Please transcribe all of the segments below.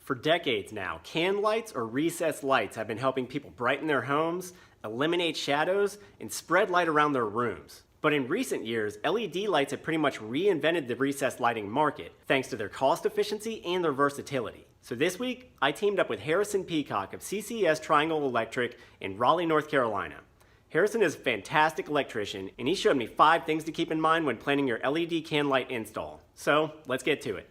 For decades now, can lights or recessed lights have been helping people brighten their homes, eliminate shadows, and spread light around their rooms. But in recent years, LED lights have pretty much reinvented the recessed lighting market, thanks to their cost efficiency and their versatility. So this week, I teamed up with Harrison Peacock of CCS Triangle Electric in Raleigh, North Carolina. Harrison is a fantastic electrician, and he showed me 5 things to keep in mind when planning your LED can light install. So, let's get to it.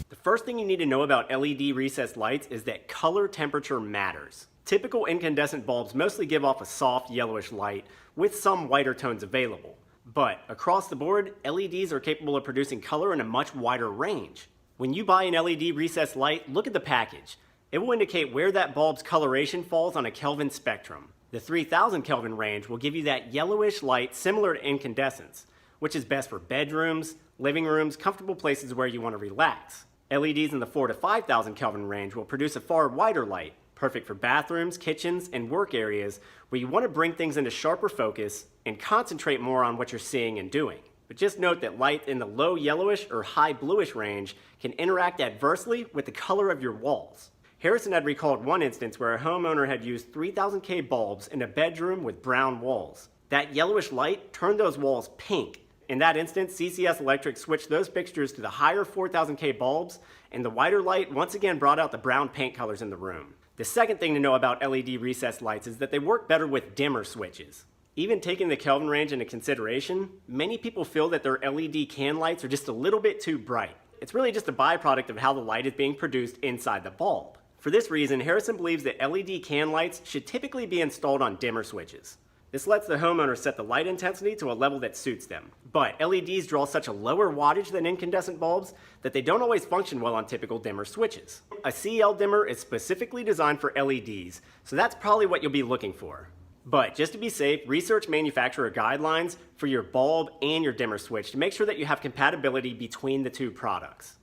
The first thing you need to know about LED recessed lights is that color temperature matters. Typical incandescent bulbs mostly give off a soft yellowish light with some whiter tones available. But across the board, LEDs are capable of producing color in a much wider range. When you buy an LED recessed light, look at the package. It will indicate where that bulb's coloration falls on a Kelvin spectrum. The 3000 Kelvin range will give you that yellowish light similar to incandescence, which is best for bedrooms, living rooms, comfortable places where you want to relax. LEDs in the 4 to 5000 Kelvin range will produce a far wider light, perfect for bathrooms, kitchens, and work areas where you want to bring things into sharper focus and concentrate more on what you're seeing and doing. But just note that light in the low yellowish or high bluish range can interact adversely with the color of your walls. Harrison had recalled one instance where a homeowner had used 3000K bulbs in a bedroom with brown walls. That yellowish light turned those walls pink. In that instance, CCS Electric switched those fixtures to the higher 4000K bulbs, and the whiter light once again brought out the brown paint colors in the room. The second thing to know about LED recessed lights is that they work better with dimmer switches. Even taking the Kelvin range into consideration, many people feel that their LED can lights are just a little bit too bright. It's really just a byproduct of how the light is being produced inside the bulb. For this reason, Harrison believes that LED can lights should typically be installed on dimmer switches. This lets the homeowner set the light intensity to a level that suits them. But LEDs draw such a lower wattage than incandescent bulbs that they don't always function well on typical dimmer switches. A CL dimmer is specifically designed for LEDs, so that's probably what you'll be looking for. But just to be safe, research manufacturer guidelines for your bulb and your dimmer switch to make sure that you have compatibility between the two products.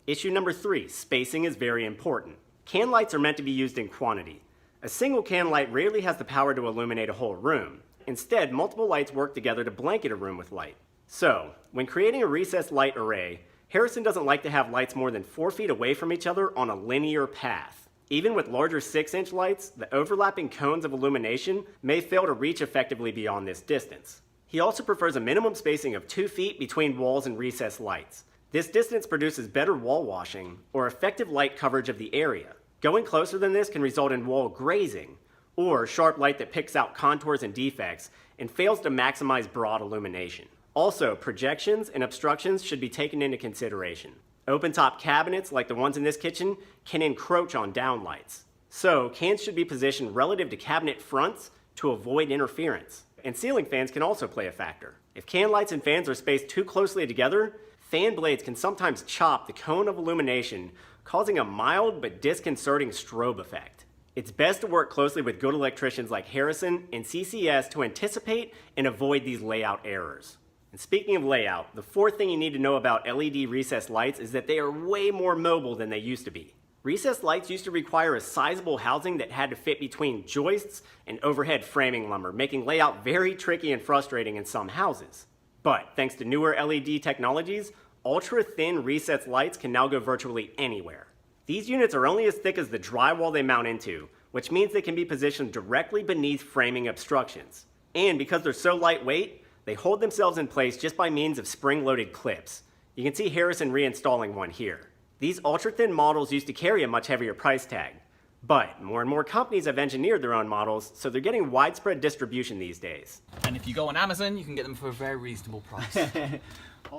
Issue number 3, spacing is very important. Can lights are meant to be used in quantity. A single can light rarely has the power to illuminate a whole room. Instead, multiple lights work together to blanket a room with light. So, when creating a recessed light array, Harrison doesn't like to have lights more than 4 feet away from each other on a linear path. Even with larger 6-inch lights, the overlapping cones of illumination may fail to reach effectively beyond this distance. He also prefers a minimum spacing of 2 feet between walls and recessed lights. This distance produces better wall washing, or effective light coverage of the area. Going closer than this can result in wall grazing, or sharp light that picks out contours and defects and fails to maximize broad illumination. Also, projections and obstructions should be taken into consideration. Open-top cabinets, like the ones in this kitchen, can encroach on downlights. So, cans should be positioned relative to cabinet fronts to avoid interference. And ceiling fans can also play a factor. If can lights and fans are spaced too closely together, fan blades can sometimes chop the cone of illumination, causing a mild but disconcerting strobe effect. It's best to work closely with good electricians like Harrison and CCS to anticipate and avoid these layout errors. And speaking of layout, the 4th thing you need to know about LED recessed lights is that they are way more mobile than they used to be. Recessed lights used to require a sizable housing that had to fit between joists and overhead framing lumber, making layout very tricky and frustrating in some houses. But thanks to newer LED technologies, ultra-thin recessed lights can now go virtually anywhere. These units are only as thick as the drywall they mount into, which means they can be positioned directly beneath framing obstructions. And because they're so lightweight, they hold themselves in place just by means of spring-loaded clips. You can see Harrison reinstalling one here. These ultra-thin models used to carry a much heavier price tag. But more and more companies have engineered their own models, so they're getting widespread distribution these days. And if you go on Amazon, you can get them for a very reasonable price.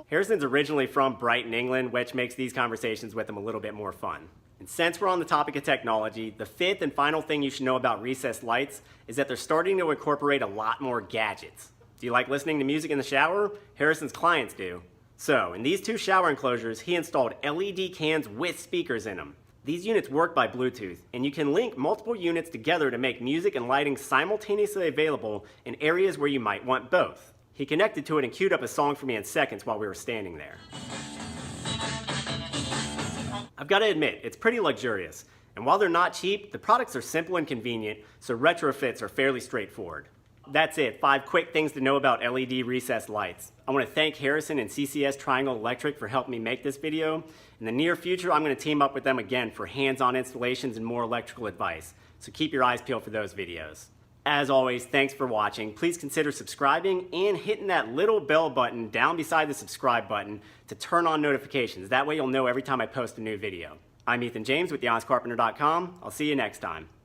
Harrison's originally from Brighton, England, which makes these conversations with him a little bit more fun. And since we're on the topic of technology, the 5th and final thing you should know about recessed lights is that they're starting to incorporate a lot more gadgets. Do you like listening to music in the shower? Harrison's clients do. So, in these 2 shower enclosures, he installed LED cans with speakers in them. These units work by Bluetooth, and you can link multiple units together to make music and lighting simultaneously available in areas where you might want both. He connected to it and queued up a song for me in seconds while we were standing there. I've got to admit, it's pretty luxurious, and while they're not cheap, the products are simple and convenient, so retrofits are fairly straightforward. That's it, 5 quick things to know about LED recessed lights. I want to thank Harrison and CCS Triangle Electric for helping me make this video. In the near future, I'm going to team up with them again for hands-on installations and more electrical advice, so keep your eyes peeled for those videos. As always, thanks for watching. Please consider subscribing and hitting that little bell button down beside the subscribe button to turn on notifications. That way you'll know every time I post a new video. I'm Ethan James with TheHonestCarpenter.com. I'll see you next time.